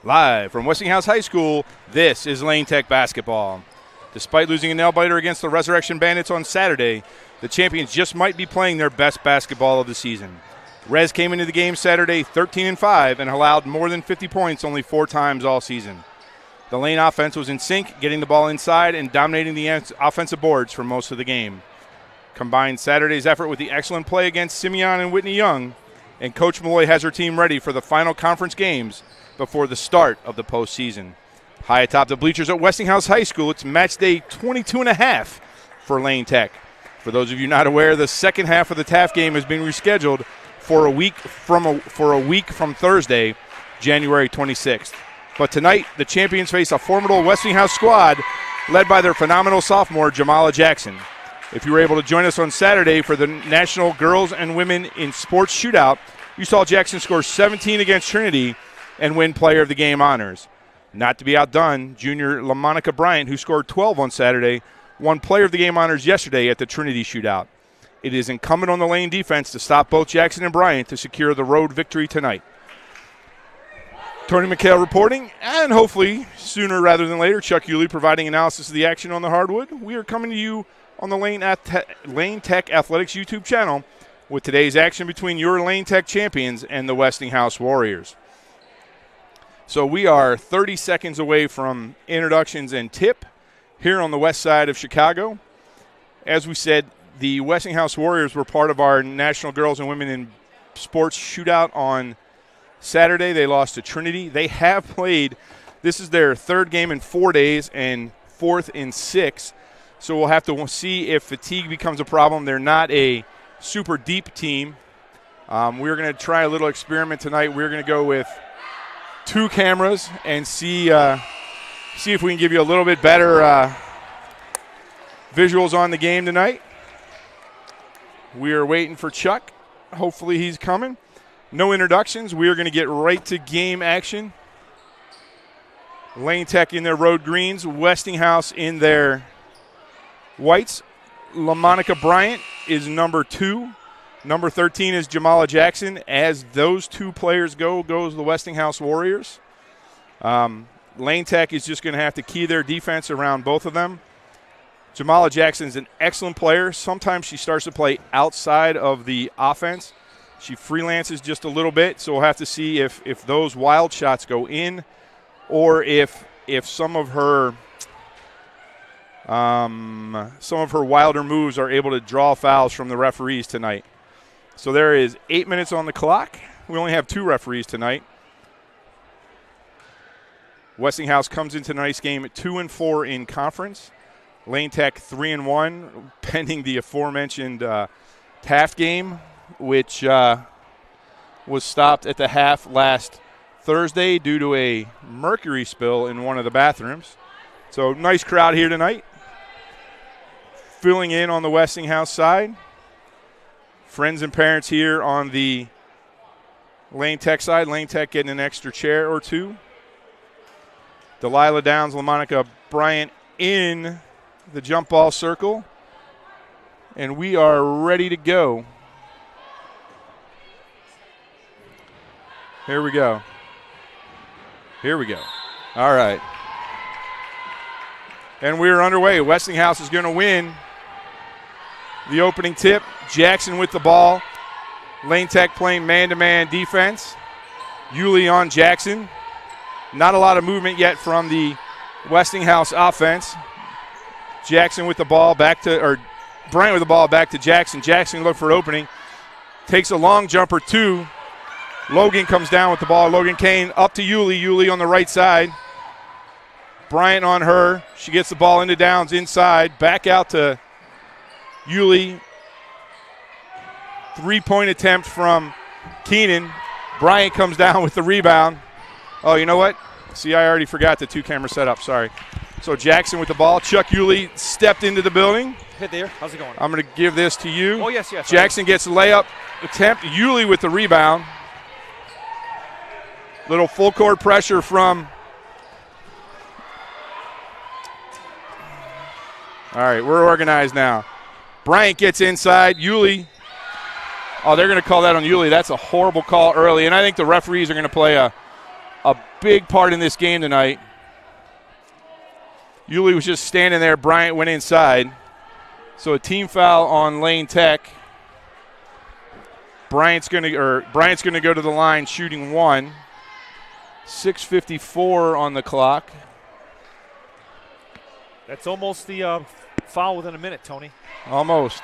Live from Westinghouse High School, this is Lane Tech basketball. Despite losing a nail-biter against the Resurrection Bandits on Saturday, the champions just might be playing their best basketball of the season. Rez came into the game Saturday 13-5 and allowed more than 50 points only 4 times all season. The Lane offense was in sync, getting the ball inside and dominating the offensive boards for most of the game. Combined Saturday's effort with the excellent play against Simeon and Whitney Young, and Coach Malloy has her team ready for the final conference games before the start of the postseason. High atop the bleachers at Westinghouse High School, it's match day 22.5 for Lane Tech. For those of you not aware, the second half of the Taft game has been rescheduled for a week from Thursday, January 26th. But tonight, the champions face a formidable Westinghouse squad led by their phenomenal sophomore, Jamala Jackson. If you were able to join us on Saturday for the National Girls and Women in Sports Shootout, you saw Jackson score 17 against Trinity and win Player of the Game honors. Not to be outdone, junior LaMonica Bryant, who scored 12 on Saturday, won Player of the Game honors yesterday at the Trinity Shootout. It is incumbent on the Lane defense to stop both Jackson and Bryant to secure the road victory tonight. Tony McHale reporting, and hopefully sooner rather than later, Chuck Hewley providing analysis of the action on the hardwood. We are coming to you on the Lane Tech Athletics YouTube channel with today's action between your Lane Tech champions and the Westinghouse Warriors. So we are 30 seconds away from introductions and tip here on the west side of Chicago. As we said, the Westinghouse Warriors were part of our National Girls and Women in Sports Shootout on Saturday. They lost to Trinity. They have played. This is their third game in 4 days and fourth in 6. So we'll have to see if fatigue becomes a problem. They're not a super deep team. We're going to try a little experiment tonight. We're going to go with 2 cameras and see if we can give you a little bit better visuals on the game tonight. We are waiting for Chuck. Hopefully he's coming. No introductions. We are going to get right to game action. Lane Tech in their road greens, Westinghouse in their whites. LaMonica Bryant is number 2. Number 13 is Jamala Jackson. As those 2 players goes the Westinghouse Warriors. Lane Tech is just going to have to key their defense around both of them. Jamala Jackson is an excellent player. Sometimes she starts to play outside of the offense. She freelances just a little bit, so we'll have to see if those wild shots go in or if some of her wilder moves are able to draw fouls from the referees tonight. So there is 8 minutes on the clock. We only have 2 referees tonight. Westinghouse comes into tonight's game at 2-4 in conference. Lane Tech 3-1, pending the aforementioned Taft game, which was stopped at the half last Thursday due to a mercury spill in one of the bathrooms. So nice crowd here tonight. Filling in on the Westinghouse side. Friends and parents here on the Lane Tech side. Lane Tech getting an extra chair or 2. Delilah Downs, LaMonica Bryant in the jump ball circle. And we are ready to go. Here we go. All right. And we're underway. Westinghouse is going to win the opening tip. Jackson with the ball. Lane Tech playing man-to-man defense. Yulee on Jackson. Not a lot of movement yet from the Westinghouse offense. Jackson with the ball Bryant with the ball back to Jackson. Jackson looked for an opening. Takes a long jumper, 2. Logan comes down with the ball. Logan Kane up to Yulee. Yulee on the right side. Bryant on her. She gets the ball into Downs inside. Back out to Yulee. 3-point attempt from Keenan. Bryant comes down with the rebound. Oh, you know what? See, I already forgot the 2-camera setup. Sorry. So Jackson with the ball. Chuck Yulee stepped into the building. Hit there. How's it going? I'm going to give this to you. Oh, yes. Jackson gets a layup attempt. Yulee with the rebound. Little full court pressure from. All right, we're organized now. Bryant gets inside. Yulee. Oh, they're going to call that on Yulee. That's a horrible call early, and I think the referees are going to play a a big part in this game tonight. Yulee was just standing there. Bryant went inside. So a team foul on Lane Tech. Bryant's going to go to the line shooting one. 6:54 on the clock. That's almost the foul within a minute, Tony. Almost.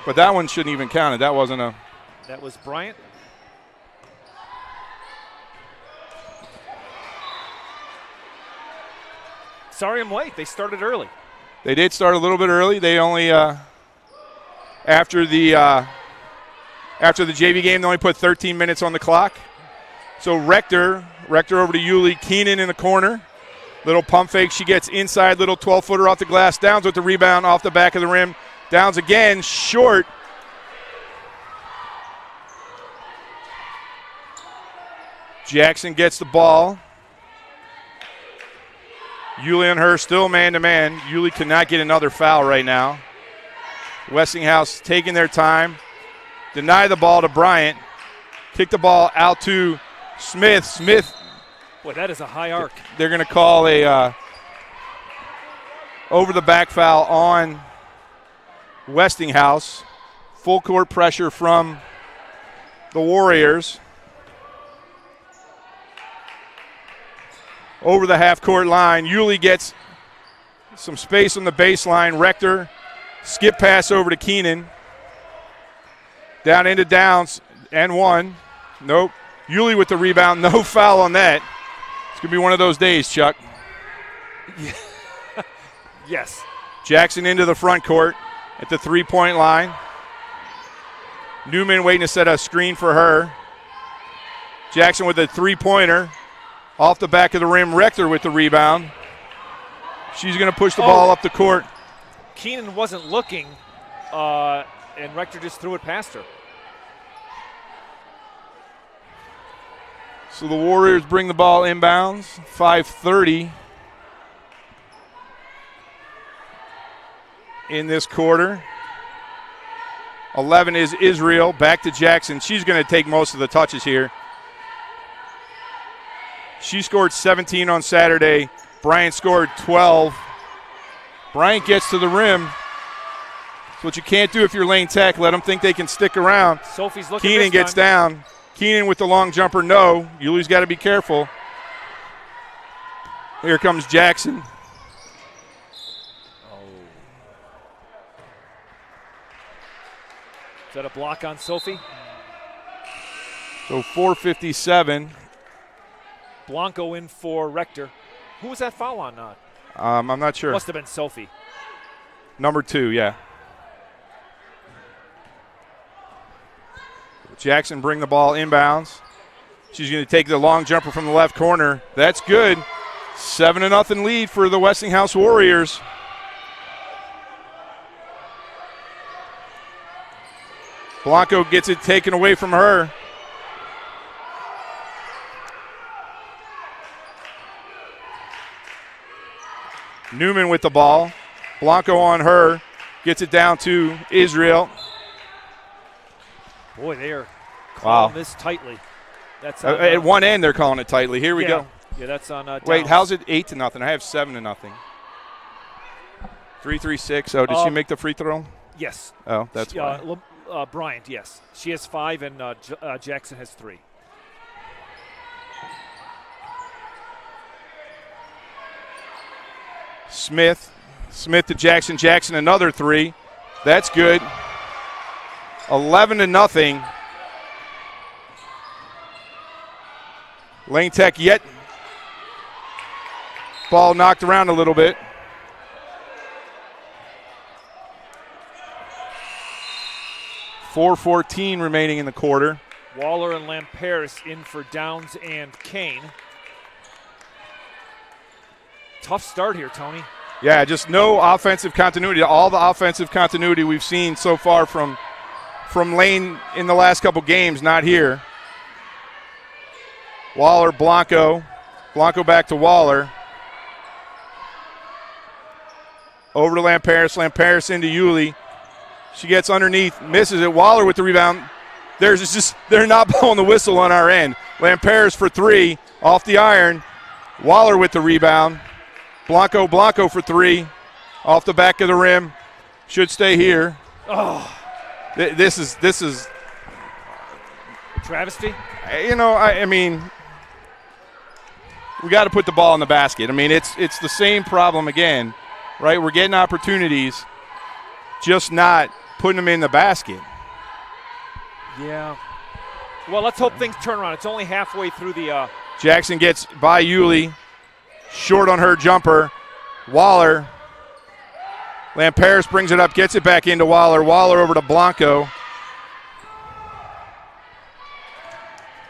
But that one shouldn't even count it. That wasn't a. That was Bryant. Sorry I'm late. They started early. They did start a little bit early. They only after the JV game, they only put 13 minutes on the clock. So Rector over to Yulee. Keenan in the corner. Little pump fake. She gets inside. Little 12-footer off the glass. Downs with the rebound off the back of the rim. Downs again. Short. Jackson gets the ball. Yulee and her still man-to-man. Yulee cannot get another foul right now. Westinghouse taking their time. Deny the ball to Bryant. Kick the ball out to Smith. Smith. Boy, that is a high arc. They're going to call a over-the-back foul on Westinghouse. Full court pressure from the Warriors. Over the half-court line. Yulee gets some space on the baseline. Rector, skip pass over to Keenan. Down into Downs, and one. Nope. Yulee with the rebound. No foul on that. It's going to be one of those days, Chuck. Yes. Jackson into the front court at the three-point line. Newman waiting to set a screen for her. Jackson with a three-pointer. Off the back of the rim, Rector with the rebound. She's going to push the ball up the court. Keenan wasn't looking, and Rector just threw it past her. So the Warriors bring the ball inbounds. 5:30 in this quarter. 11 is Israel. Back to Jackson. She's going to take most of the touches here. She scored 17 on Saturday. Bryant scored 12. Bryant gets to the rim. That's what you can't do if you're Lane Tech. Let them think they can stick around. Sophie's looking. Keenan gets down. Keenan with the long jumper, no. Yulee's got to be careful. Here comes Jackson. Is that a block on Sophie? So 4:57. Blanco in for Rector. Who was that foul on? I'm not sure. Must have been Sophie. Number 2, yeah. Jackson bring the ball inbounds. She's going to take the long jumper from the left corner. That's good. 7-0 lead for the Westinghouse Warriors. Blanco gets it taken away from her. Newman with the ball. Blanco on her. Gets it down to Israel. Boy, they are calling this tightly. That's on, at one end they're calling it tightly. Here we go. Yeah, that's on Wait, how's it 8-0? I have 7-0. 3-3-6. Oh, did she make the free throw? Yes. Oh, that's why. Bryant, yes. She has 5 and Jackson has 3. Smith to Jackson. Jackson another 3. That's good. 11-0. Lane Tech yet. Ball knocked around a little bit. .414 remaining in the quarter. Waller and Lamperis in for Downs and Kane. Tough start here, Tony. Yeah, just no offensive continuity. All the offensive continuity we've seen so far from Lane in the last couple games, not here. Waller, Blanco. Blanco back to Waller. Over to Lamperis. Lamperis into Yulee. She gets underneath, misses it. Waller with the rebound. They're not blowing the whistle on our end. Lamperes for three, off the iron. Waller with the rebound. Blanco for three, off the back of the rim. Should stay here. Oh. This is a travesty. I mean, we got to put the ball in the basket. I mean, it's the same problem again, right? We're getting opportunities, just not putting them in the basket. Yeah. Well, let's hope things turn around. It's only halfway through the. Jackson gets by Yulee, short on her jumper. Waller. Lamperes brings it up, gets it back into Waller. Waller over to Blanco.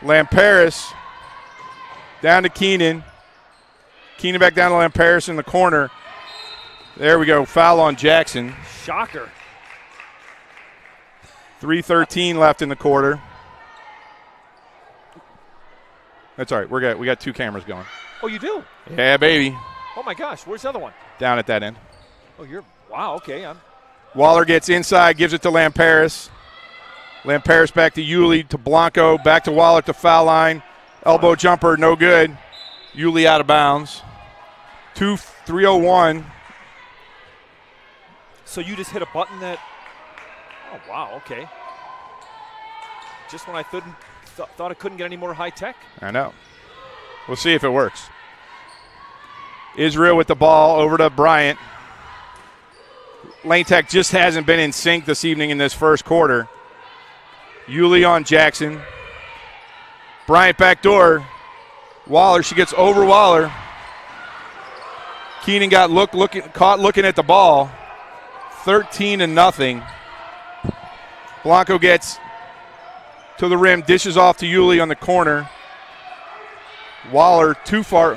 Lamperes down to Keenan. Keenan back down to Lamperes in the corner. There we go. Foul on Jackson. Shocker. 3:13 left in the quarter. That's all right. We got two cameras going. Oh, you do? Yeah, baby. Oh my gosh, where's the other one? Down at that end. Oh, wow. Okay, Waller gets inside, gives it to Lamperes. Lamperes back to Yulee, to Blanco, back to Waller to foul line. Elbow jumper, no good. Yulee out of bounds. 3:01. So you just hit a button that. Oh wow. Okay. Just when I thought it couldn't get any more high tech. I know. We'll see if it works. Israel with the ball over to Bryant. Lane Tech just hasn't been in sync this evening in this first quarter. Yulee on Jackson. Bryant backdoor. Waller, she gets over Waller. Keenan got caught looking at the ball. 13-0. Blanco gets to the rim, dishes off to Yulee on the corner. Waller too far.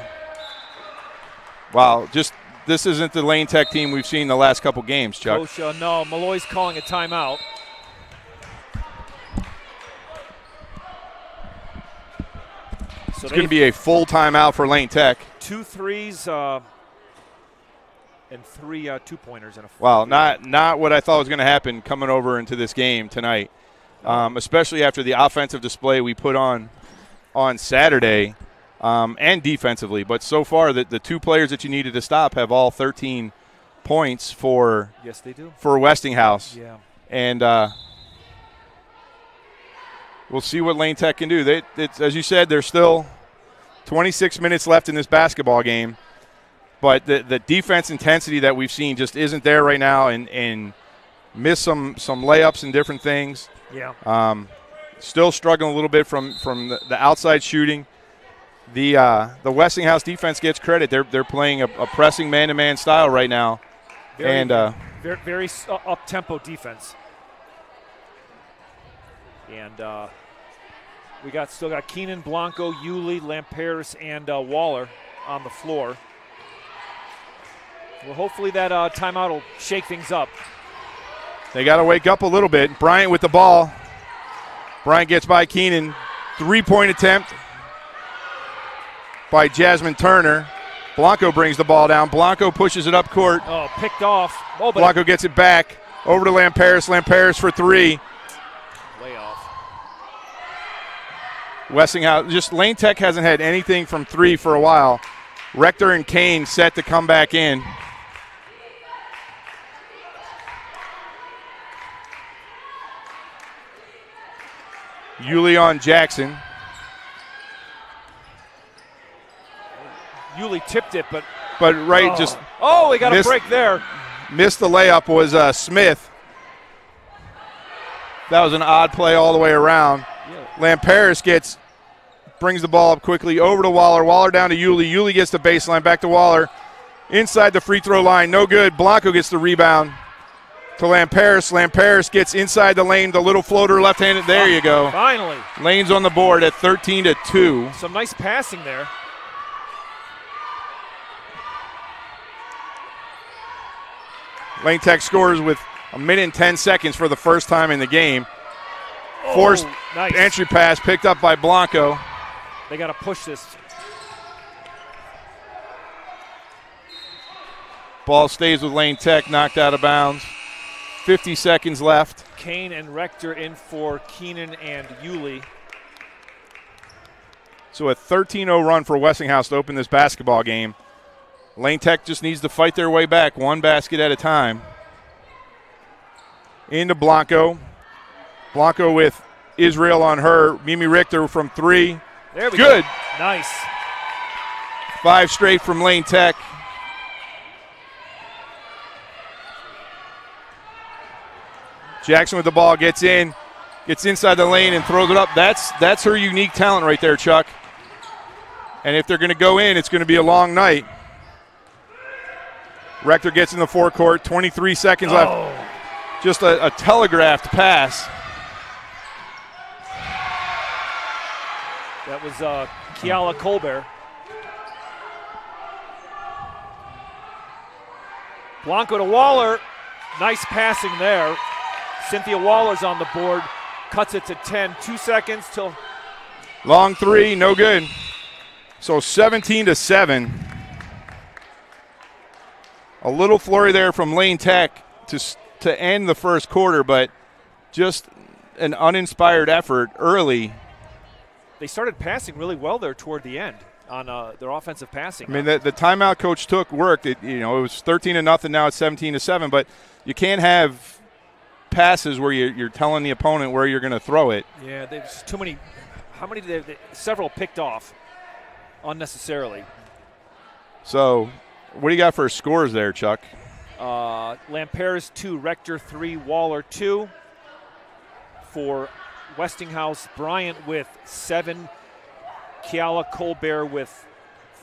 Wow, this isn't the Lane Tech team we've seen the last couple games, Chuck. Coach, no, Malloy's calling a timeout. So it's going to be a full timeout for Lane Tech. 2 threes and 3 two-pointers. Wow, not what I thought was going to happen coming over into this game tonight, especially after the offensive display we put on Saturday. And defensively, but so far the two players that you needed to stop have all 13 points for yes they do for Westinghouse. Yeah, and we'll see what Lane Tech can do. It's, as you said, there's still 26 minutes left in this basketball game, but the defense intensity that we've seen just isn't there right now, and miss some layups and different things. Yeah, still struggling a little bit from the outside shooting. The Westinghouse defense gets credit. They're playing a pressing man-to-man style right now, very up-tempo defense. And we still got Keenan, Blanco, Yulee, Lamperes, and Waller on the floor. Well, hopefully that timeout will shake things up. They got to wake up a little bit. Bryant with the ball. Bryant gets by Keenan. 3-point attempt by Jasmine Turner. Blanco brings the ball down. Blanco pushes it up court. Oh, picked off. Oh, but Blanco gets it back. Over to Lamperes. Lamperes for three. Layoff. Westinghouse, just Lane Tech hasn't had anything from three for a while. Rector and Kane set to come back in. Yulee on Jackson. Yulee tipped it, but just we got a break there. Missed the layup was Smith. That was an odd play all the way around. Yeah. Lamperes brings the ball up quickly over to Waller. Waller down to Yulee. Yulee gets the baseline, back to Waller. Inside the free throw line, no good. Blanco gets the rebound to Lamperes. Lamperes gets inside the lane, the little floater left-handed. There you go. Finally. Lane's on the board at 13-2. Some nice passing there. Lane Tech scores with a minute and 10 seconds for the first time in the game. Forced nice entry pass picked up by Blanco. They got to push this. Ball stays with Lane Tech, knocked out of bounds. 50 seconds left. Kane and Rector in for Keenan and Yulee. So a 13-0 run for Westinghouse to open this basketball game. Lane Tech just needs to fight their way back, one basket at a time. Into Blanco. Blanco with Israel on her. Mimi Richter from 3. There we Good. Go. Nice. 5 straight from Lane Tech. Jackson with the ball, gets inside the lane and throws it up. That's her unique talent right there, Chuck. And if they're going to go in, it's going to be a long night. Rector gets in the forecourt, 23 seconds left. Just a telegraphed pass. That was Kiala Colbert. Blanco to Waller. Nice passing there. Cynthia Waller's on the board. Cuts it to 10. 2 seconds till. Long 3, no good. So 17-7. A little flurry there from Lane Tech to end the first quarter, but just an uninspired effort early. They started passing really well there toward the end on their offensive passing. I mean, the timeout coach took worked. It was 13-0. Now it's 17-7. But you can't have passes where you're telling the opponent where you're going to throw it. Yeah, there's too many. How many did they? Several picked off unnecessarily. So, what do you got for scores there, Chuck? Lamperis 2, Rector 3, Waller 2. For Westinghouse, Bryant with 7, Kiala Colbert with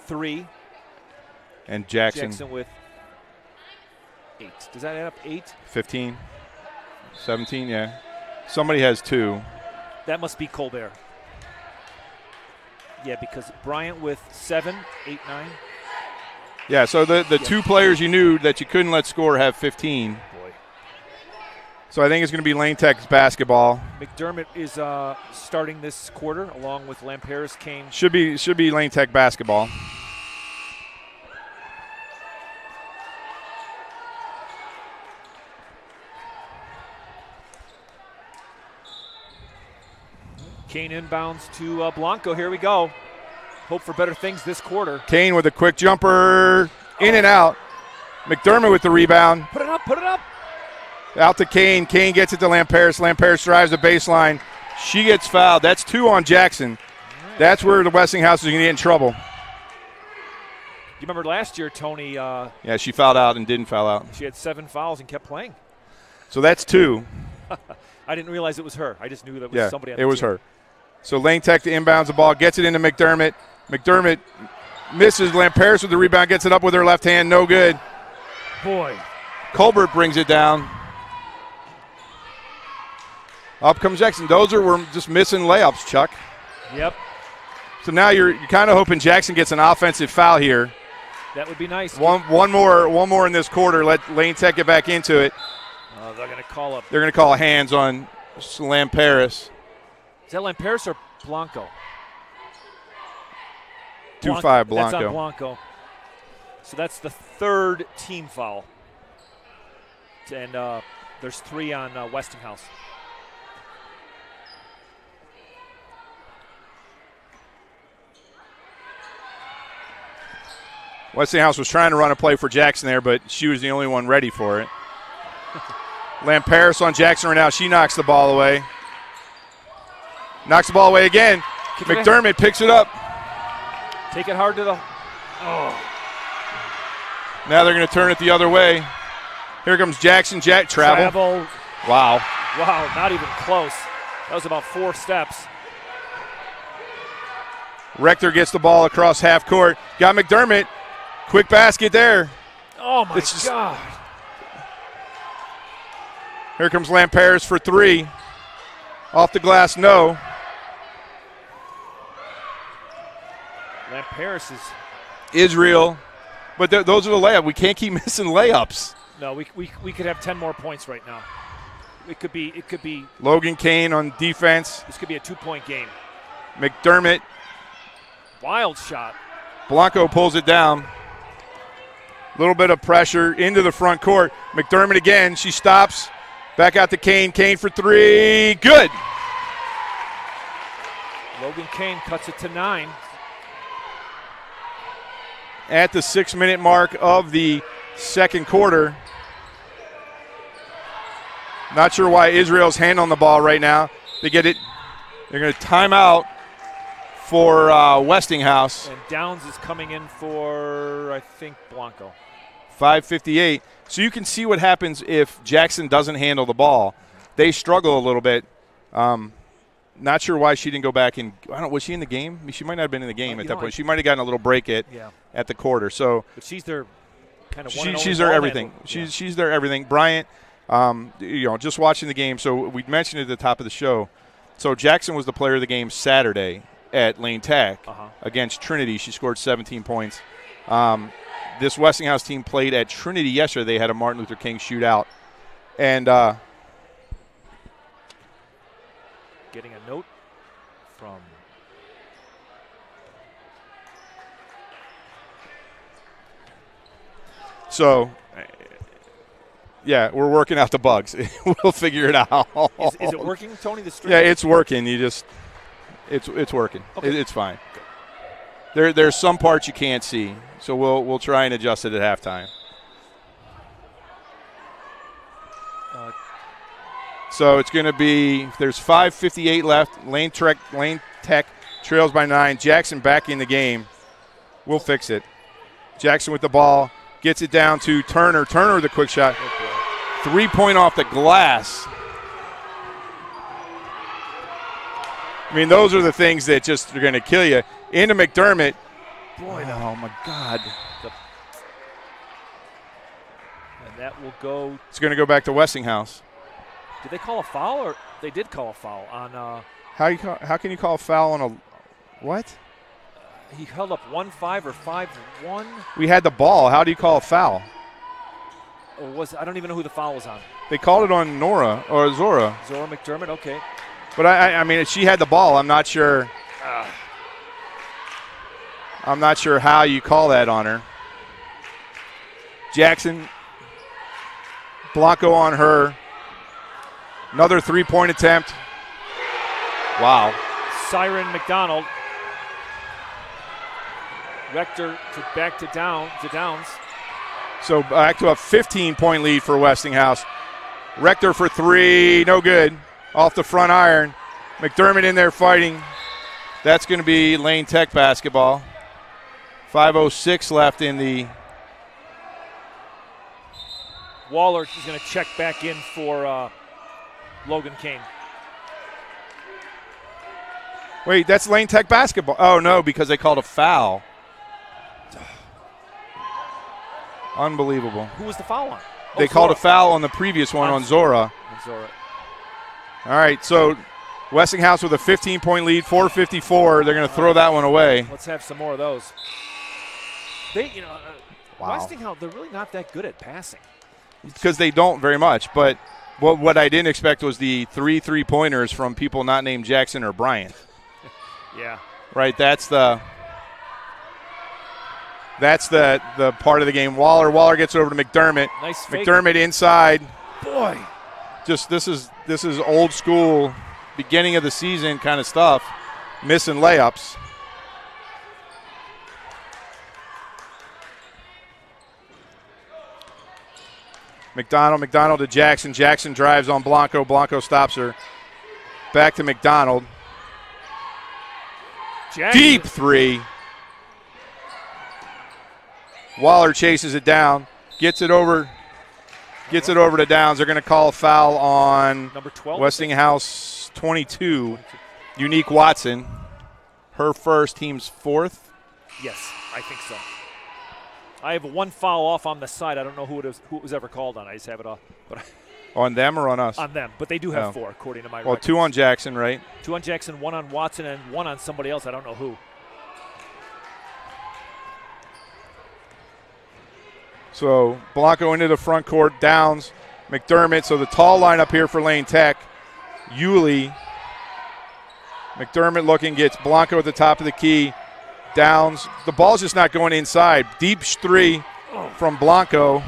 3. And Jackson with 8. Does that add up 8? 15, 17, yeah. Somebody has 2. That must be Colbert. Yeah, because Bryant with 7, 8, 9. Yeah, so the 2 players you knew that you couldn't let score have 15. Boy. So I think it's going to be Lane Tech's basketball. McDermott is starting this quarter along with Lamperis, Kane. Should be Lane Tech basketball. Kane inbounds to Blanco. Here we go. Hope for better things this quarter. Kane with a quick jumper, in and out. McDermott with the rebound. Put it up. Out to Kane. Kane gets it to Lamperis. Lamperis drives the baseline. She gets fouled. That's 2 on Jackson. That's where the Westinghouse is going to get in trouble. You remember last year, Tony? Yeah, she fouled out and didn't foul out. She had 7 fouls and kept playing. So that's 2. I didn't realize it was her. I just knew that was somebody on the team. It was team. her. So Lane Tech inbounds the ball, gets it into McDermott. McDermott misses. Lamperis with the rebound, gets it up with her left hand. No good. Boy. Colbert brings it down. Up comes Jackson. We're just missing layups, Chuck. Yep. So now you're kind of hoping Jackson gets an offensive foul here. That would be nice. One more in this quarter. Let Lane Tech get back into it. They're going to call up. They're going to call hands on Lamperis. Is that Lamperis or Blanco? 2-5 Blanco. That's on Blanco. So that's the 3rd team foul. And there's 3 on Westinghouse. Westinghouse was trying to run a play for Jackson there, but she was the only one ready for it. Lamperis on Jackson right now. She knocks the ball away. Knocks the ball away again. McDermott picks it up. Take it hard to the. Oh. Now they're going to turn it the other way. Here comes Jackson. Travel. Wow. Wow, not even close. That was about 4 steps. Rector gets the ball across half court. Got McDermott. Quick basket there. Oh, my God. Here comes Lamperis for 3. Off the glass, no. Lamperis is. Israel. But those are the layups. We can't keep missing layups. No, we could have 10 more points right now. It could be. Logan Kane on defense. This could be a 2-point game. McDermott. Wild shot. Blanco pulls it down. A little bit of pressure into the front court. McDermott again. She stops. Back out to Kane. Kane for 3. Good. Logan Kane cuts it to 9. At the 6-minute mark of the second quarter. Not sure why Israel's handling the ball right now. They get it. They're going to time out for Westinghouse. And Downs is coming in for, I think, Blanco. 5:58. So you can see what happens if Jackson doesn't handle the ball. They struggle a little bit. Not sure why she didn't go back and – I don't know, was she in the game? I mean, she might not have been in the game at that point. She might have gotten a little break at the quarter. So, but she's their kind of she's their everything. She's their everything. Bryant, just watching the game. So we mentioned it at the top of the show. So Jackson was the player of the game Saturday at Lane Tech against Trinity. She scored 17 points. This Westinghouse team played at Trinity yesterday. They had a Martin Luther King shootout. And getting a note from yeah, we're working out the bugs. We'll figure it out. Is it working, Tony? The stream? Yeah, it's working. It's working. Okay. It's fine. There's some parts you can't see, so we'll try and adjust it at halftime. So it's going to be, there's 5:58 left. Lane Tech trails by 9. Jackson back in the game. We'll fix it. Jackson with the ball. Gets it down to Turner. Turner with a quick shot. 3-point off the glass. I mean, those are the things that just are going to kill you. Into McDermott. Boy, oh, my God. And that will go. It's going to go back to Westinghouse. Did they call a foul, or they did call a foul on? How can you call a foul on a what? He held up 1-5 or 5-1. We had the ball. How do you call a foul? Or I don't even know who the foul was on. They called it on Nora or Zora. Zora McDermott. Okay. But I mean, she had the ball. I'm not sure. I'm not sure how you call that on her. Jackson, Blanco on her. Another 3-point attempt. Wow. Siren McDonald. Rector back to Downs. So back to a 15-point lead for Westinghouse. Rector for 3, no good. Off the front iron. McDermott in there fighting. That's going to be Lane Tech basketball. 5:06 left in the. Waller is going to check back in for Logan Kane. Wait, that's Lane Tech basketball. Oh, no, because they called a foul. Unbelievable. Who was the foul on? They called a foul on the previous one on Zora. All right, so Westinghouse with a 15-point lead, 4:54. They're going to throw that one away. Let's have some more of those. Westinghouse, they're really not that good at passing. Because they don't very much. But what I didn't expect was the 3 3-pointers from people not named Jackson or Bryant. Yeah. Right, that's the part of the game. Waller gets over to McDermott. Nice fake. McDermott inside. Boy. Just this is old school, beginning of the season kind of stuff. Missing layups. McDonald to Jackson. Jackson drives on Blanco. Blanco stops her. Back to McDonald. Jackson. Deep 3. Waller chases it down. Gets it over to Downs. They're going to call a foul on number 12. Westinghouse 22. Unique Watson. Her first, team's fourth. Yes, I think so. I have one foul off on the side. I don't know who it was ever called on. I just have it off. But on them or on us? On them, but they do have 4 according to my Well, records. 2 on Jackson, right? 2 on Jackson, 1 on Watson, and 1 on somebody else. I don't know who. So Blanco into the front court. Downs, McDermott. So the tall lineup here for Lane Tech. Yulee. McDermott looking, gets Blanco at the top of the key. Downs. The ball's just not going inside. Deep 3 from Blanco.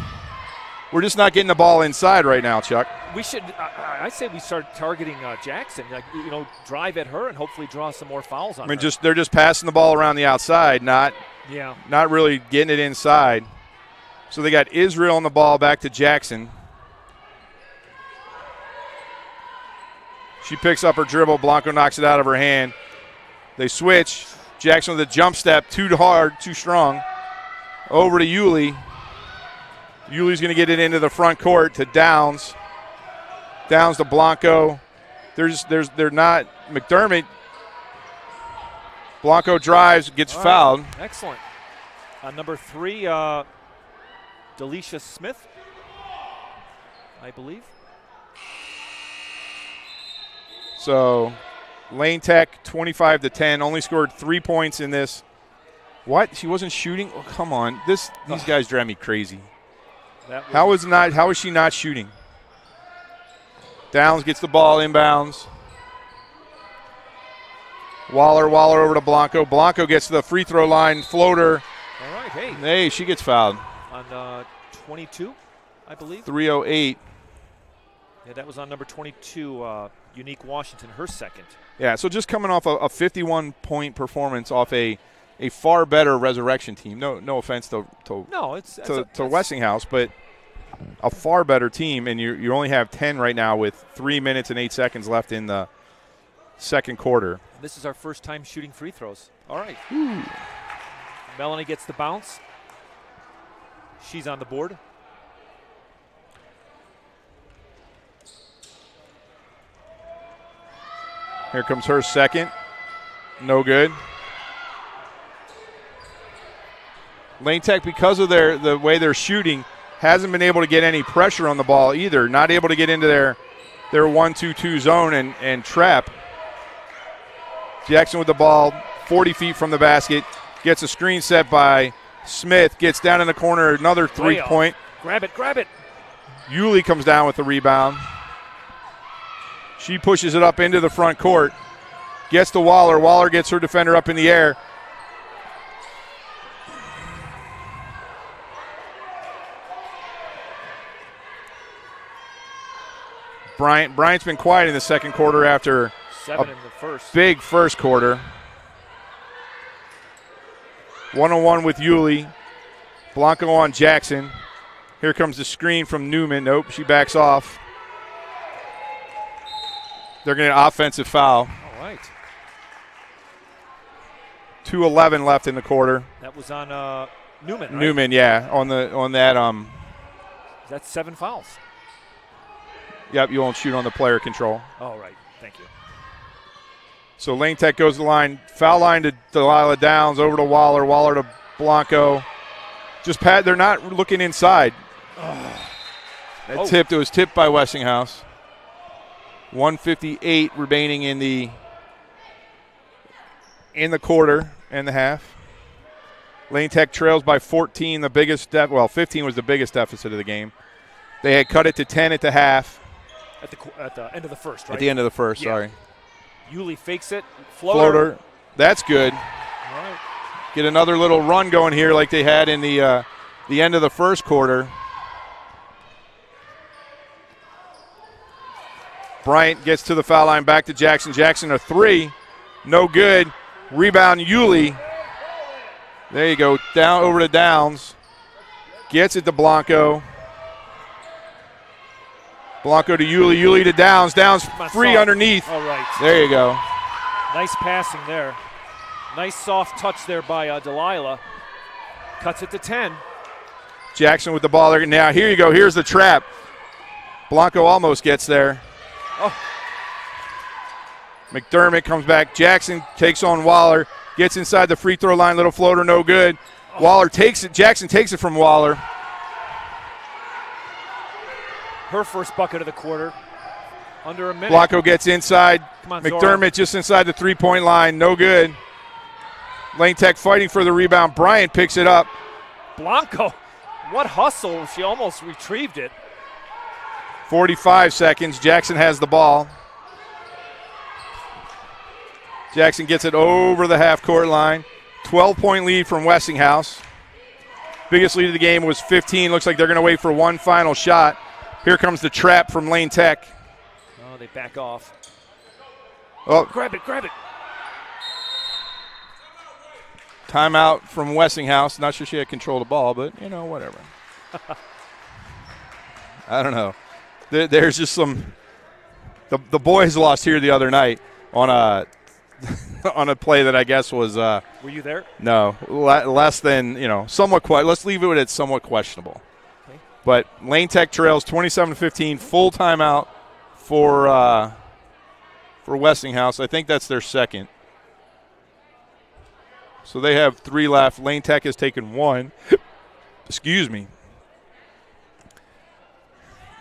we're just not getting the ball inside right now, Chuck. We should. I say we start targeting Jackson. Drive at her and hopefully draw some more fouls on her. They're just passing the ball around the outside, not really getting it inside. So they got Israel on the ball, back to Jackson. She picks up her dribble. Blanco knocks it out of her hand. They switch. Jackson with a jump step, too hard, too strong. Over to Yulee. Yulee's going to get it into the front court to Downs. Downs to Blanco. They're not McDermott. Blanco drives, gets fouled. Excellent. Number 3, Delisha Smith, I believe. So, Lane Tech 25-10, only scored 3 points in this. What? She wasn't shooting? Oh, come on. These guys drive me crazy. How is she not shooting? Downs gets the ball inbounds. Waller over to Blanco. Blanco gets to the free throw line, floater. All right, Hey, she gets fouled. On 22, I believe. 3:08. Yeah, that was on number 22, Unique Washington, her second. Yeah, so just coming off a 51-point performance off a far better Resurrection team. No offense to Westinghouse, but a far better team, and you only have 10 right now with 3 minutes and 8 seconds left in the second quarter. This is our first time shooting free throws. All right. Ooh. Melanie gets the bounce. She's on the board. Here comes her second. No good. Lane Tech, because of the way they're shooting, hasn't been able to get any pressure on the ball either. Not able to get into their 1-2-2 zone and trap. Jackson with the ball, 40 feet from the basket. Gets a screen set by Smith. Gets down in the corner, another three-point. Grab it. Yulee comes down with the rebound. She pushes it up into the front court. Gets to Waller. Waller gets her defender up in the air. Bryant's been quiet in the second quarter after 7 in the first. Big first quarter. 1-on-1 with Yulee. Blanco on Jackson. Here comes the screen from Newman. Nope, she backs off. They're going to get an offensive foul. All right. 2:11 left in the quarter. That was on Newman, right? Newman, yeah, on that. That's 7 fouls. Yep, you won't shoot on the player control. All right, thank you. So Lane Tech goes to the line. Foul line to Delilah Downs, over to Waller. Waller to Blanco. They're not looking inside. It was tipped by Westinghouse. 1:58 remaining in the quarter and the half. Lane Tech trails by 14, 15 was the biggest deficit of the game. They had cut it to 10 at the half. At the end of the first, right? At the end of the first, sorry. Yulee fakes it. Floater. That's good. All right. Get another little run going here like they had in the end of the first quarter. Bryant gets to the foul line, back to Jackson. Jackson a three. No good. Rebound Yulee. There you go. Down over to Downs. Gets it to Blanco. Blanco to Yulee. Yulee to Downs. Downs free underneath. All right. There you go. Nice passing there. Nice soft touch there by Delilah. Cuts it to 10. Jackson with the ball there. Now here you go. Here's the trap. Blanco almost gets there. Oh. McDermott comes back. Jackson takes on Waller. Gets inside the free throw line. Little floater, no good. Waller takes it. Jackson takes it from Waller. Her first bucket of the quarter. Under a minute. Blanco gets inside. Come on, McDermott Zora. just inside the three-point line. No good. Lane Tech fighting for the rebound. Bryant picks it up. Blanco, what hustle. She almost retrieved it. 45 seconds. Jackson has the ball. Jackson gets it over the half-court line. 12-point lead from Westinghouse. Biggest lead of the game was 15. Looks like they're going to wait for one final shot. Here comes the trap from Lane Tech. Oh, they back off. Oh, Grab it. timeout from Westinghouse. Not sure she had control of the ball, but, whatever. I don't know. There's just some – the boys lost here the other night on a on a play that I guess was Were you there? No, less than, somewhat – let's leave it at somewhat questionable. Okay. But Lane Tech trails 27-15, full timeout for Westinghouse. I think that's their second. So they have 3 left. Lane Tech has taken 1. Excuse me.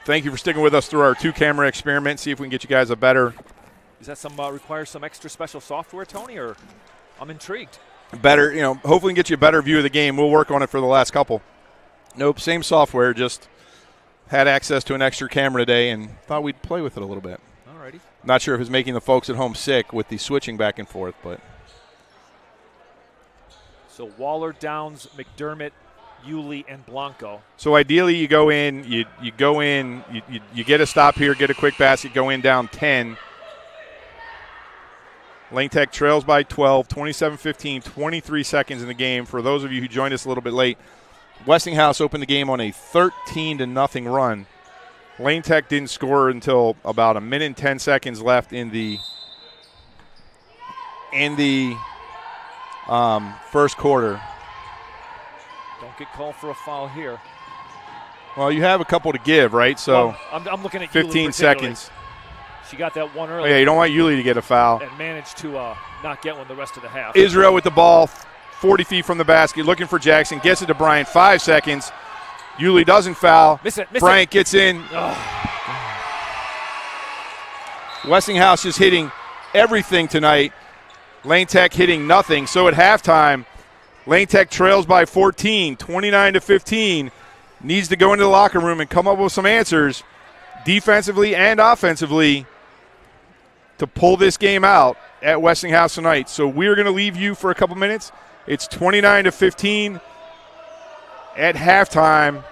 Thank you for sticking with us through our 2-camera experiment. See if we can get you guys a better. Is that requires some extra special software, Tony? Or I'm intrigued. Better, hopefully we can get you a better view of the game. We'll work on it for the last couple. Nope, same software. Just had access to an extra camera today and thought we'd play with it a little bit. Alrighty. Not sure if it's making the folks at home sick with the switching back and forth, but. So Waller, Downs, McDermott, Yulee, and Blanco. So ideally, you go in, you go in, you get a stop here, get a quick basket, go in down 10. Lane Tech trails by 12, 27-15, 23 seconds in the game. For those of you who joined us a little bit late, Westinghouse opened the game on a 13-0 run. Lane Tech didn't score until about 1 minute and 10 seconds left in the first quarter. Don't get called for a foul here. Well, you have a couple to give, right? So I'm looking at 15 seconds. She got that one early. Oh, yeah, you don't want Yulee to get a foul. And managed to not get one the rest of the half. Israel with the ball, 40 feet from the basket, looking for Jackson, gets it to Bryant, 5 seconds. Yulee doesn't foul. Miss it. Bryant gets in. Westinghouse is hitting everything tonight. Lane Tech hitting nothing. So at halftime, Lane Tech trails by 14, 29-15. Needs to go into the locker room and come up with some answers defensively and offensively to pull this game out at Westinghouse tonight. So we're going to leave you for a couple minutes. It's 29-15 at halftime.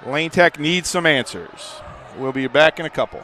Lane Tech needs some answers. We'll be back in a couple.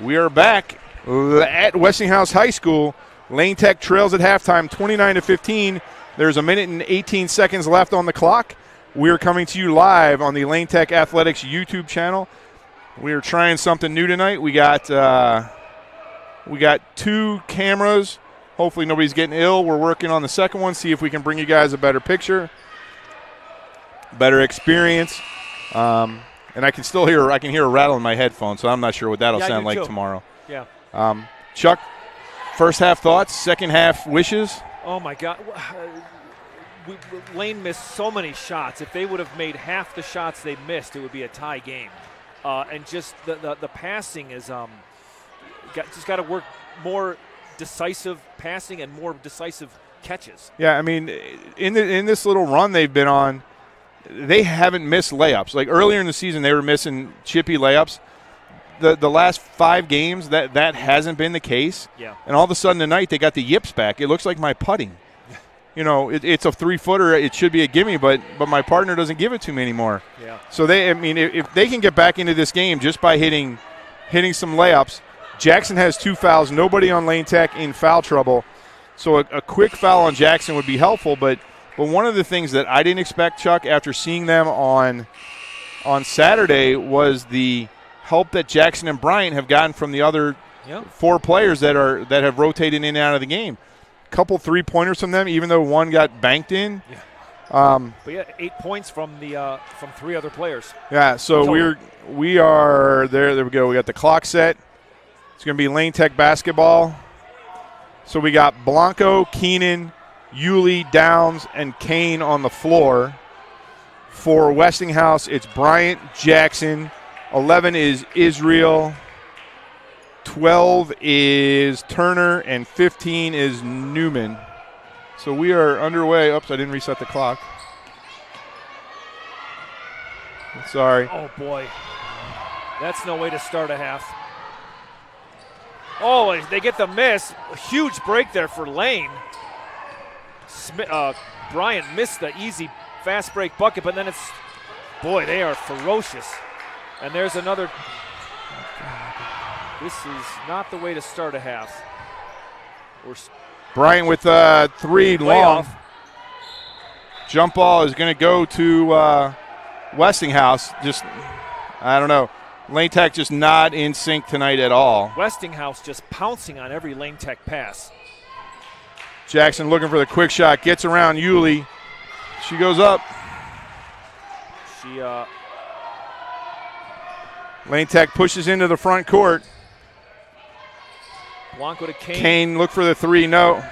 We are back at Westinghouse High School. Lane Tech trails at halftime 29-15. There's a minute and 18 seconds left on the clock. We're coming to you live on the Lane Tech Athletics YouTube channel. We are trying something new tonight. We got 2 cameras. Hopefully nobody's getting ill. We're working on the second one, see if we can bring you guys a better picture, better experience. And I can still hear a rattle in my headphones, so I'm not sure what that'll sound like tomorrow. Yeah. Chuck, first half thoughts, second half wishes? Oh, my God. Lane missed so many shots. If they would have made half the shots they missed, it would be a tie game. And just the passing is just got to work more decisive passing and more decisive catches. Yeah, I mean, in this little run they've been on, they haven't missed layups. Like earlier in the season, they were missing chippy layups. The last 5 games, that hasn't been the case. Yeah. And all of a sudden tonight, they got the yips back. It looks like my putting. You know, it's a 3-footer. It should be a gimme, but my partner doesn't give it to me anymore. Yeah. So if they can get back into this game just by hitting some layups. Jackson has 2 fouls. Nobody on Lane Tech in foul trouble. So a quick foul on Jackson would be helpful, but one of the things that I didn't expect, Chuck, after seeing them on Saturday was the help that Jackson and Bryant have gotten from the other 4 players that have rotated in and out of the game. Couple 3-pointers from them, even though one got banked in. Yeah. But yeah, 8 points from 3 other players. Yeah, so we are there. There we go. We got the clock set. It's going to be Lane Tech basketball. So we got Blanco, Keenan, Yulee, Downs, and Kane on the floor. For Westinghouse, it's Bryant, Jackson. 11 is Israel. 12 is Turner, and 15 is Newman. So we are underway. Oops, I didn't reset the clock. Sorry. Oh, boy. That's no way to start a half. Oh, they get the miss. A huge break there for Lane. Bryant missed the easy fast break bucket, but then boy, they are ferocious. And there's another. This is not the way to start a half. Bryant with 3 long. Off. Jump ball is going to go to Westinghouse. Just, I don't know. Lane Tech just not in sync tonight at all. Westinghouse just pouncing on every Lane Tech pass. Jackson looking for the quick shot. Gets around Yulee. She goes up. Lane Tech pushes into the front court. Blanco to Kane. Kane look for the 3. No.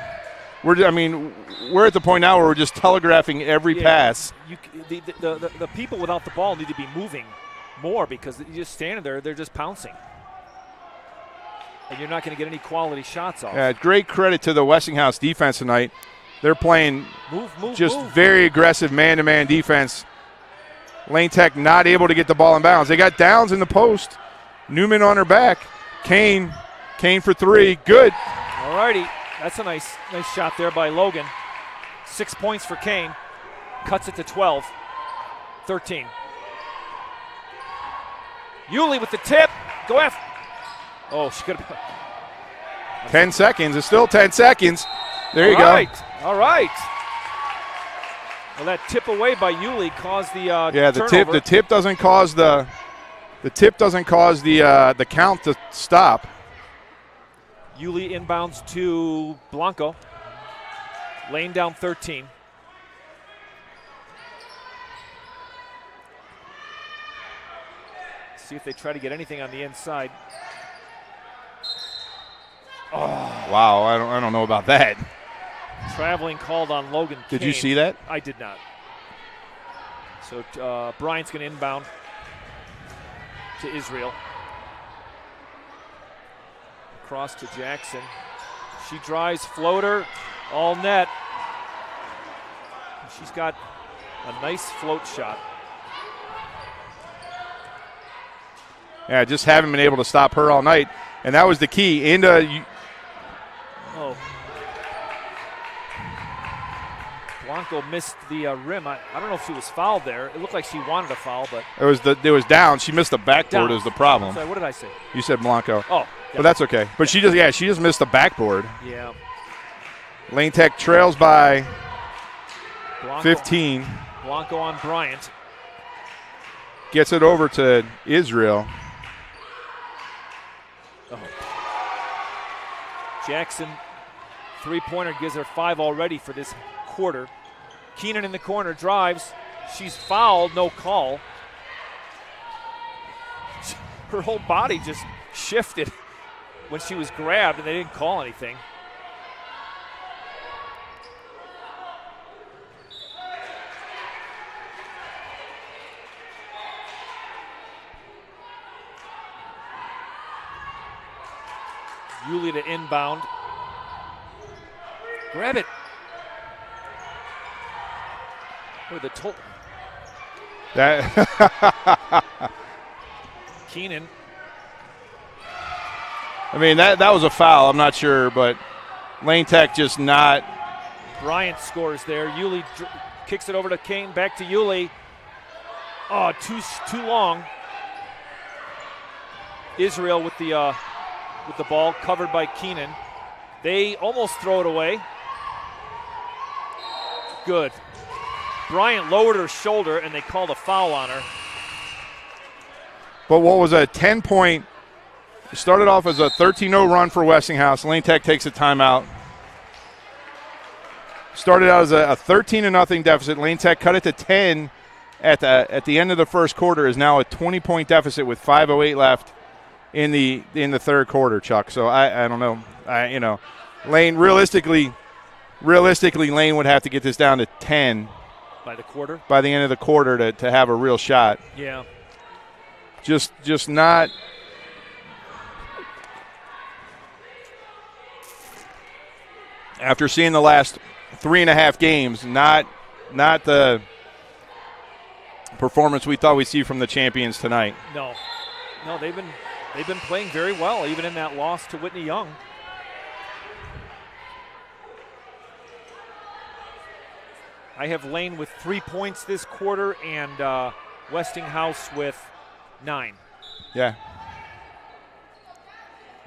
We're at the point now where we're just telegraphing every pass. The people without the ball need to be moving more because you're just standing there, they're just pouncing. And you're not going to get any quality shots off. Yeah, great credit to the Westinghouse defense tonight. They're playing very aggressive man-to-man defense. Lane Tech not able to get the ball in bounds. They got Downs in the post. Newman on her back. Kane for 3. Good. All righty. That's a nice shot there by Logan. 6 points for Kane. Cuts it to 12. 13. Yulee with the tip. Go after. Oh, she could have. 10 seconds. It's still 10 seconds. There you go. All right. Well, that tip away by Yulee caused the turnover. The tip doesn't cause the count to stop. Yulee inbounds to Blanco. Lane down 13. See if they try to get anything on the inside. Oh. Wow, I don't know about that. Traveling called on Logan Kane. Did you see that? I did not. So Bryant's going to inbound to Israel. Across to Jackson. She drives, floater, all net. She's got a nice float shot. Yeah, just haven't been able to stop her all night, and that was the key. Blanco missed the rim. I don't know if she was fouled there. It looked like she wanted a foul, but it was down. She missed the backboard. Is the problem. Sorry, what did I say? You said Blanco. Oh, But that's okay. But she just missed the backboard. Yeah. Lane Tech trails by Blanco, 15. Blanco on Bryant. Gets it over to Israel. Oh. Jackson, three-pointer, gives her 5 already for this quarter. Keenan in the corner drives. She's fouled, no call. Her whole body just shifted when she was grabbed, and they didn't call anything. Yulia to inbound. Grab it. With the toe. Keenan. I mean, that was a foul. I'm not sure, but Lane Tech just not. Bryant scores there. Yulie kicks it over to Kane. Back to Yulie. Oh, too long. Israel with the ball, covered by Keenan. They almost throw it away. Good. Bryant lowered her shoulder, and they called a foul on her. But what was a 10-point, started off as a 13-0 run for Westinghouse. Lane Tech takes a timeout. Started out as a 13-0 deficit. Lane Tech cut it to 10 at the end of the first quarter. Is now a 20-point deficit with 5:08 left in the third quarter, Chuck. So I don't know. Lane realistically Lane would have to get this down to 10 by the end of the quarter to have a real shot. Yeah. Just not. After seeing the last 3.5 games, not the performance we thought we'd see from the champions tonight. No, they've been playing very well, even in that loss to Whitney Young. I have Lane with 3 points this quarter and Westinghouse with 9. Yeah.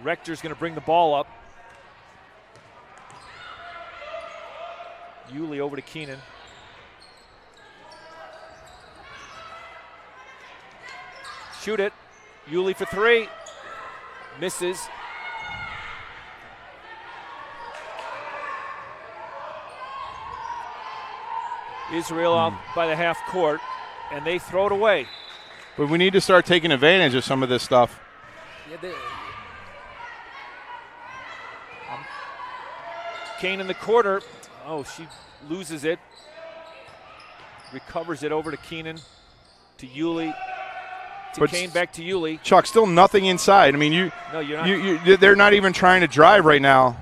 Rector's going to bring the ball up. Yulie over to Keenan. Shoot it. Yulie for 3. Misses. Israel out by the half court, and they throw it away. But we need to start taking advantage of some of this stuff. Yeah, Kane in the corner. Oh, she loses it. Recovers it over to Keenan, to Yulie, to Kane, back to Yulie. Chuck, still nothing inside. I mean, you're not. They're not even trying to drive right now.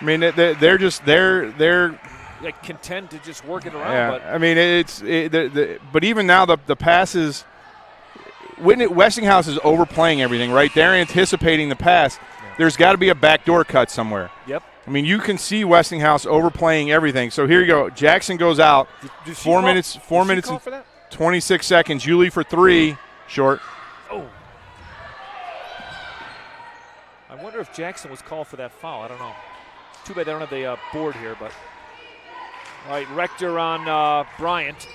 They're like content to just work it around. Yeah, but I mean, but even now the passes. Westinghouse is overplaying everything, right? They're anticipating the pass. Yeah. There's got to be a backdoor cut somewhere. Yep. I mean, you can see Westinghouse overplaying everything. So here you go. Jackson goes out. 4 minutes and 26 seconds. Yulie for 3, short. Oh. I wonder if Jackson was called for that foul. I don't know. Too bad they don't have the board here, but. All right, Rector on Bryant.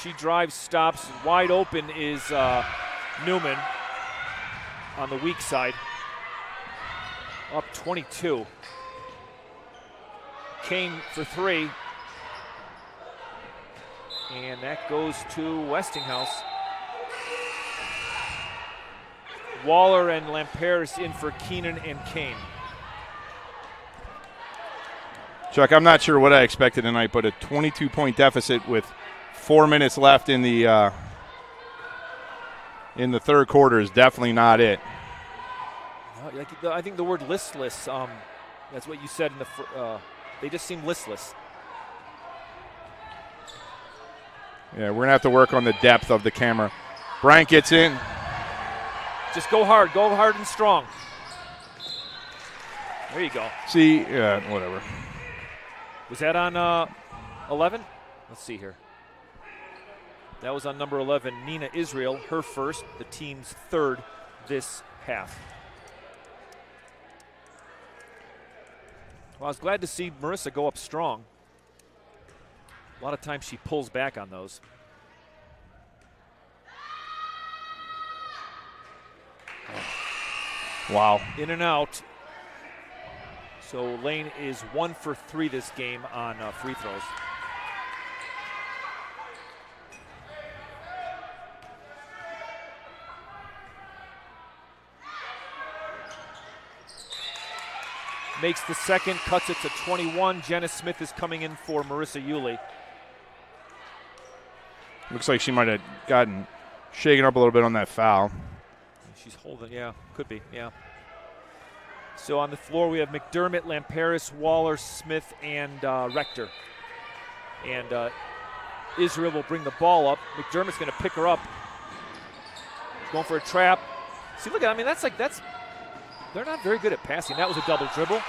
She drives, stops. Wide open is Newman on the weak side. Up 22. Kane for 3. And that goes to Westinghouse. Waller and Lamperis in for Keenan and Kane. Chuck, I'm not sure what I expected tonight, but a 22-point deficit with 4 minutes left in the third quarter is definitely not it. I think the word listless, that's what you said in the they just seem listless. Yeah, we're going to have to work on the depth of the camera. Bryant gets in. Just go hard and strong. There you go. See, whatever. Was that on 11? Let's see here. That was on number 11, Nina Israel, her first, the team's third this half. Well, I was glad to see Marissa go up strong. A lot of times she pulls back on those. Wow. In and out. So Lane is 1 for 3 this game on free throws. Makes the second, cuts it to 21. Jenna Smith is coming in for Marissa Yulee. Looks like she might have gotten shaken up a little bit on that foul. She's holding, yeah, could be, yeah. So on the floor we have McDermott, Lamparis, Waller, Smith, and Rector. And Israel will bring the ball up. McDermott's going to pick her up. Going for a trap. See, look at, I mean, that's they're not very good at passing. That was a double dribble.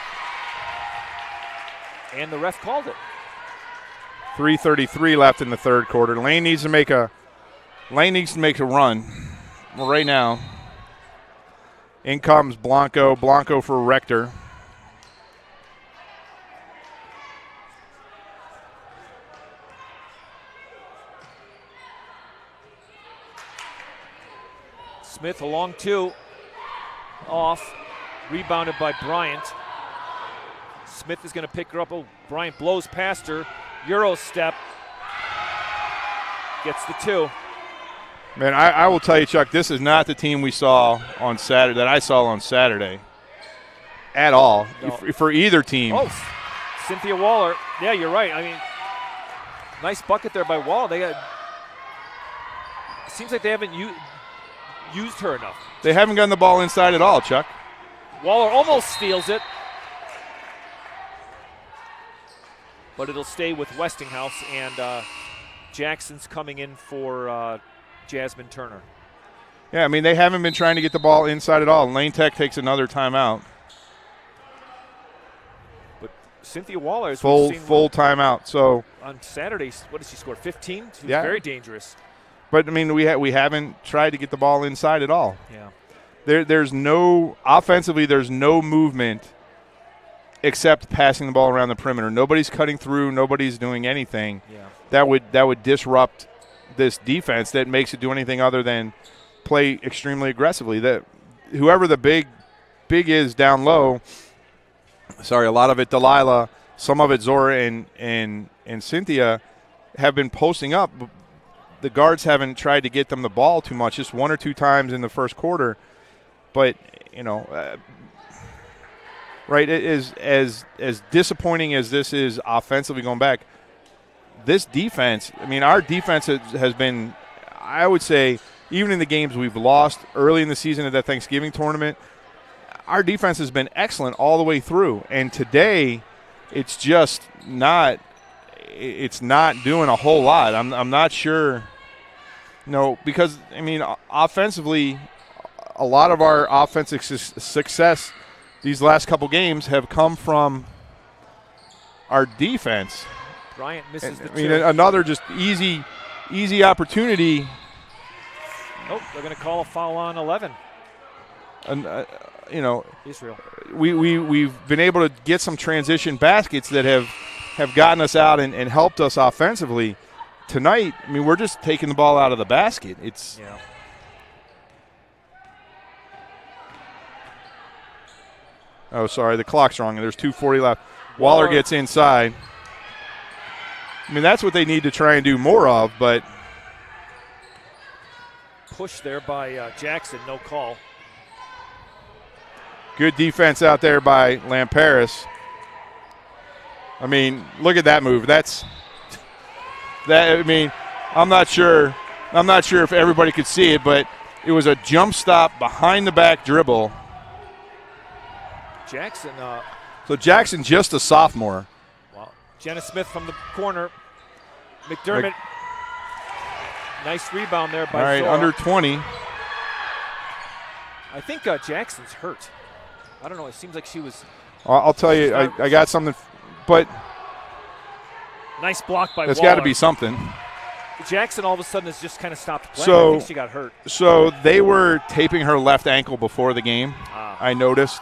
And the ref called it. 3:33 left in the third quarter. Lane needs to make a run right now. In comes Blanco. Blanco for Rector. Smith along 2. Off. Rebounded by Bryant. Smith is going to pick her up. Oh, Bryant blows past her. Euro step. Gets the 2. Man, I will tell you, Chuck, this is not the team we saw on Saturday, that I saw on Saturday at all, no. for either team. Oh, Cynthia Waller. Yeah, you're right. I mean, nice bucket there by Waller. It seems like they haven't used her enough. They haven't gotten the ball inside at all, Chuck. Waller almost steals it. But it'll stay with Westinghouse, and Jackson's coming in for Jasmine Turner. Yeah, I mean, they haven't been trying to get the ball inside at all. Lane Tech takes another timeout. But Cynthia Waller is full timeout. So on Saturday, what did she score? 15. She was yeah. Very dangerous. But I mean, we haven't tried to get the ball inside at all. Yeah. There's no offensively. There's no movement except passing the ball around the perimeter. Nobody's cutting through. Nobody's doing anything. Yeah. That would disrupt this defense that makes it do anything other than play extremely aggressively. That whoever the big is down low. Sorry, a lot of it Delilah, some of it Zora and Cynthia have been posting up. The guards haven't tried to get them the ball too much, just 1 or 2 times in the first quarter. But right, it is as disappointing as this is offensively going back. This defense, I mean, our defense has been, I would say, even in the games we've lost early in the season at that Thanksgiving tournament, our defense has been excellent all the way through. And today, it's just not doing a whole lot. I'm not sure, because, I mean, offensively, a lot of our offensive success these last couple games have come from our defense. Bryant misses the 2. I mean, another just easy opportunity. Oh, they're going to call a foul on 11. And Israel. We've been able to get some transition baskets that have gotten us out and helped us offensively. Tonight, I mean, we're just taking the ball out of the basket. Yeah. Oh, sorry, the clock's wrong. There's 2:40 left. Waller gets inside. I mean, that's what they need to try and do more of, but push there by Jackson, no call. Good defense out there by Lamparis. I mean, look at that move. I mean, I'm not sure if everybody could see it, but it was a jump stop behind the back dribble. Jackson. So Jackson just a sophomore. Wow. Jenna Smith from the corner. McDermott. Nice rebound there by All right, Zora. under 20. I think Jackson's hurt. I don't know. It seems like she was. I'll tell you, I got something, but nice block by that's Waller. got to be something. Jackson all of a sudden has just kind of stopped playing. So, I think she got hurt. So they were taping her left ankle before the game, I noticed.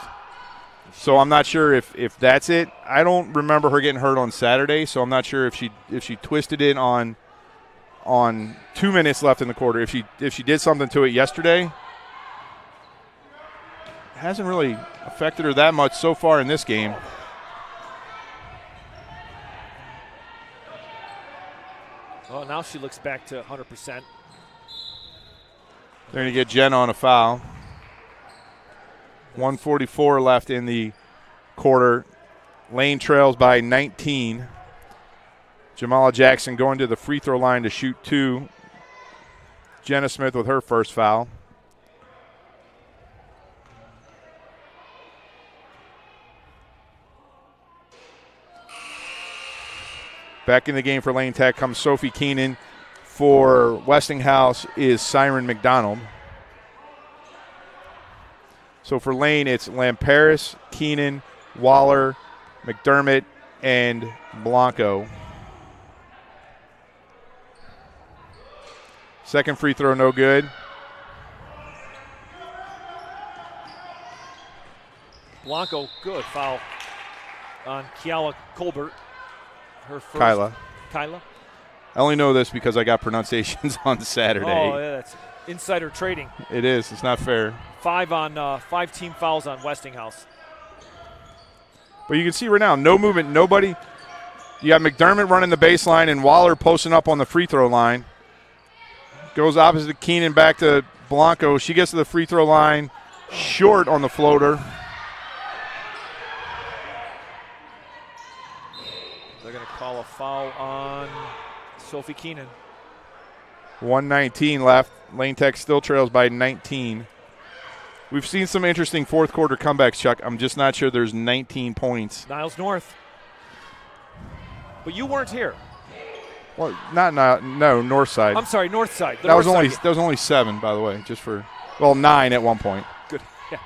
So I'm not sure if that's it. I don't remember her getting hurt on Saturday, so I'm not sure if she twisted it on 2 minutes left in the quarter. If she did something to it yesterday, it hasn't really affected her that much so far in this game. Well, now she looks back to 100%. They're going to get Jen on a foul. 1:44 left in the quarter. Lane trails by 19. Jamala Jackson going to the free throw line to shoot 2. Jenna Smith with her first foul. Back in the game for Lane Tech comes Sophie Keenan. For Westinghouse is Siren McDonald. So for Lane, it's Lamperis, Keenan, Waller, McDermott, and Blanco. Second free throw, no good. Blanco, good foul on Kiala Colbert. Her first. Kyla. I only know this because I got pronunciations on Saturday. Oh, yeah, that's insider trading. It is. It's not fair. 5 team fouls on Westinghouse. But you can see right now, no movement, nobody. You got McDermott running the baseline and Waller posting up on the free throw line. Goes opposite to Keenan, back to Blanco. She gets to the free throw line, short on the floater. They're going to call a foul on Sophie Keenan. 1:19 left. Lane Tech still trails by 19. We've seen some interesting fourth quarter comebacks, Chuck. I'm just not sure there's 19 points. Niles North. But you weren't here. Well, no, north side. I'm sorry, north side. That was only 7, by the way, 9 at one point. Good, yeah.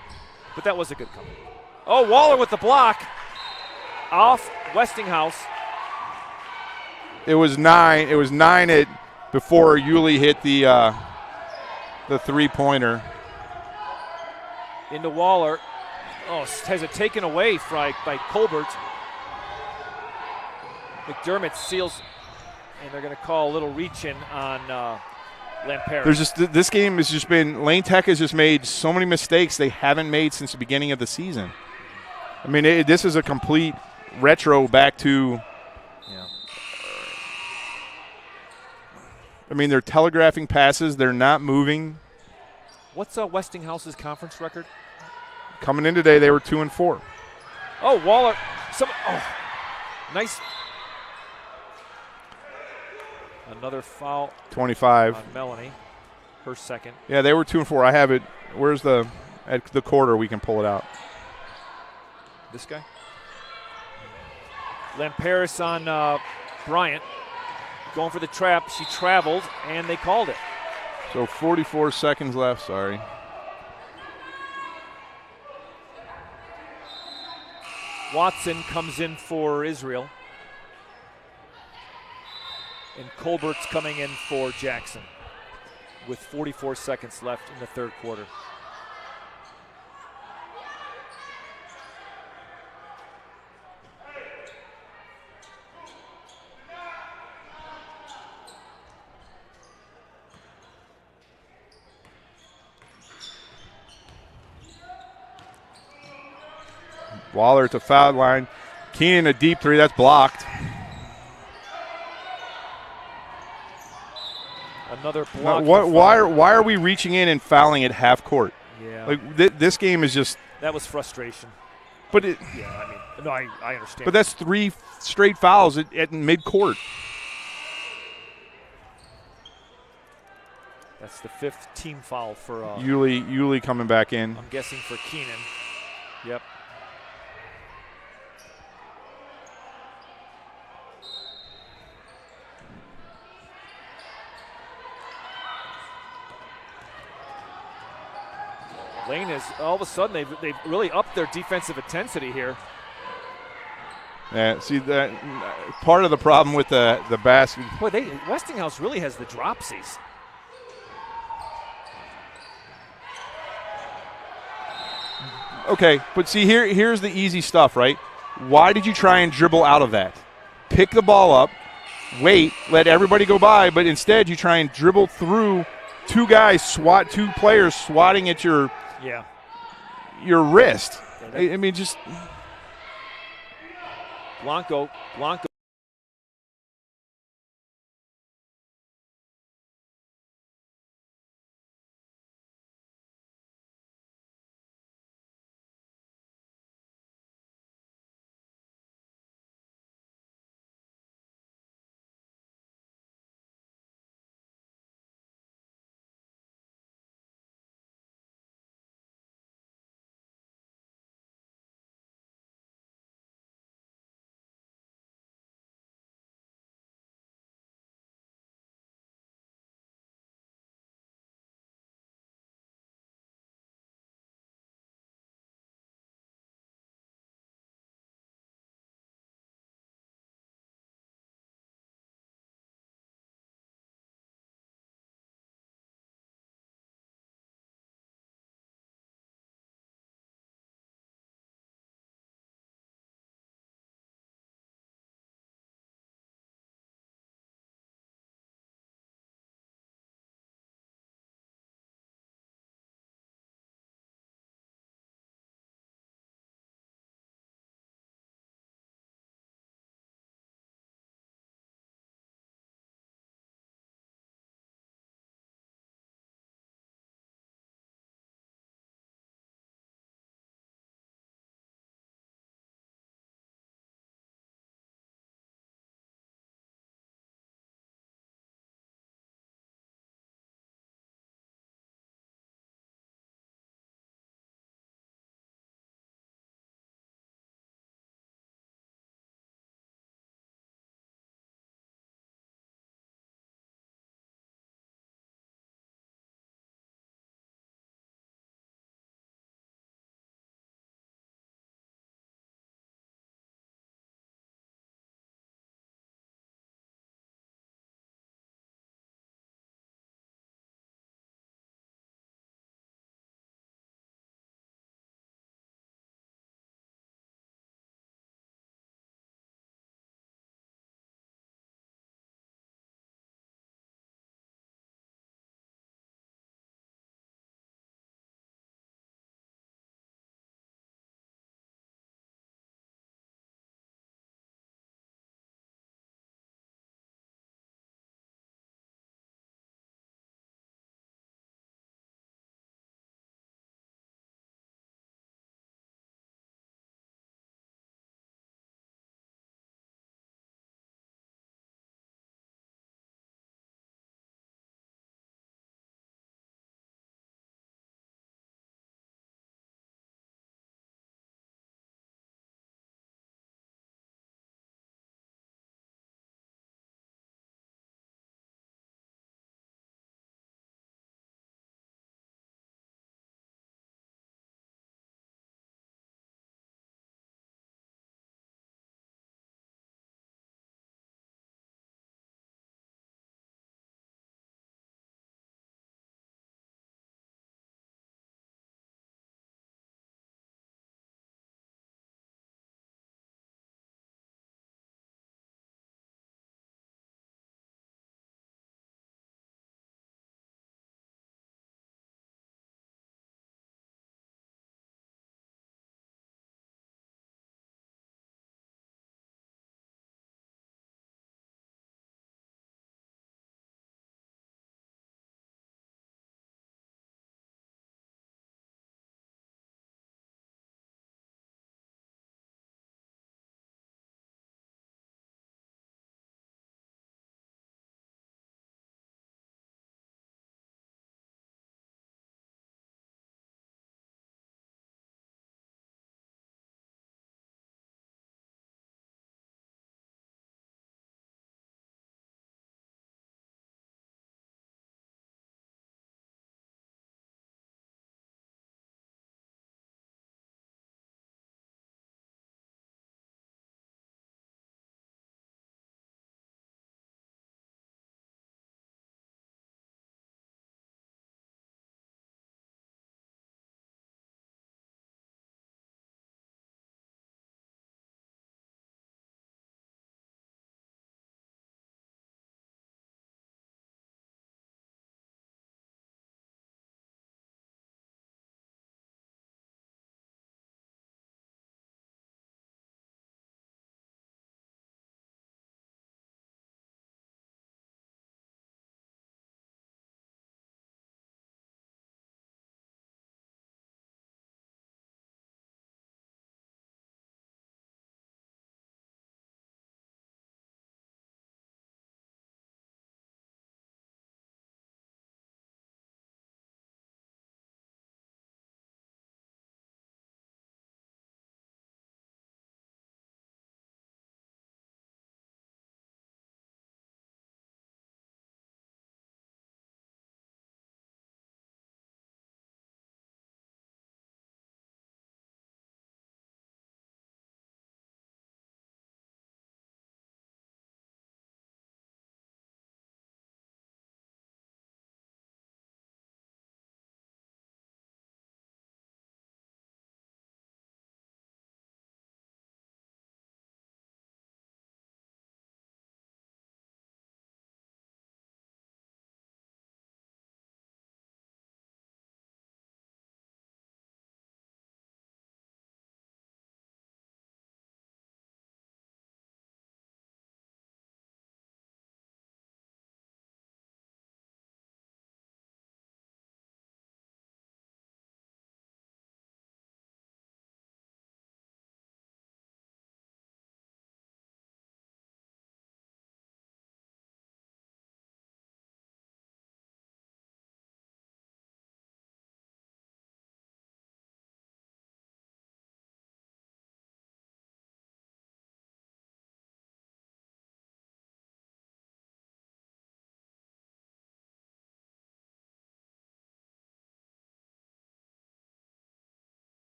But that was a good comeback. Oh, Waller with the block off Westinghouse. It was 9. It was 9 before Yulee hit the 3-pointer. Into Waller. Oh, has it taken away by Colbert. McDermott seals, and they're going to call a little reach-in on Lamperis. There's just this game has just been, Lane Tech has just made so many mistakes they haven't made since the beginning of the season. I mean, this is a complete retro back to. Yeah. I mean, they're telegraphing passes. They're not moving. What's Westinghouse's conference record? Coming in today, they were 2-4. Oh, Waller. Nice. Another foul. 25. On Melanie. Her second. Yeah, they were 2-4. I have it. Where's at the quarter we can pull it out? This guy? Lamperis on Bryant. Going for the trap. She traveled, and they called it. So 44 seconds left, sorry. Watson comes in for Israel. And Colbert's coming in for Jackson with 44 seconds left in the third quarter. Waller at the foul line. Keenan a deep three, that's blocked. Another block. Why are we reaching in and fouling at half court? Yeah. Like this game is just. That was frustration. But it. Yeah, I mean, no, I understand. But that's 3 straight fouls at mid court. That's the 5th team foul for Yulee coming back in. I'm guessing for Keenan. Yep. Lane is all of a sudden they've really upped their defensive intensity here. Yeah, see that part of the problem with the basket. Boy, Westinghouse really has the dropsies. Okay, but see here's the easy stuff, right? Why did you try and dribble out of that? Pick the ball up, wait, let everybody go by, but instead you try and dribble through two players swatting at your wrist. Yeah, I mean, just Blanco